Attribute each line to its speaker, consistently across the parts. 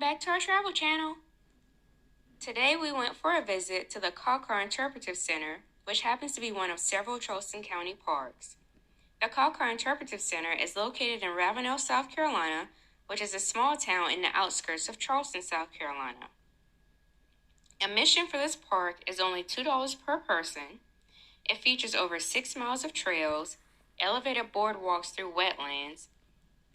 Speaker 1: back to our travel channel. Today we went for a visit to the Caw Caw Interpretive Center, which happens to be one of several Charleston County parks. The Caw Caw Interpretive Center is located in Ravenel, South Carolina, which is a small town in the outskirts of Charleston, South Carolina. Admission for this park is only $2 per person. It features over 6 miles of trails, elevated boardwalks through wetlands,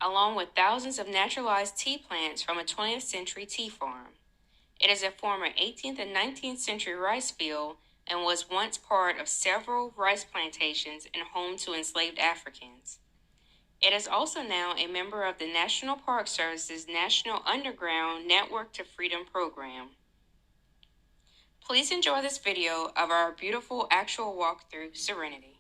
Speaker 1: along with thousands of naturalized tea plants from a 20th century tea farm. It is a former 18th and 19th century rice field and was once part of several rice plantations and home to enslaved Africans. It is also now a member of the National Park Service's National Underground Network to Freedom program. Please enjoy this video of our beautiful actual walk through Serenity.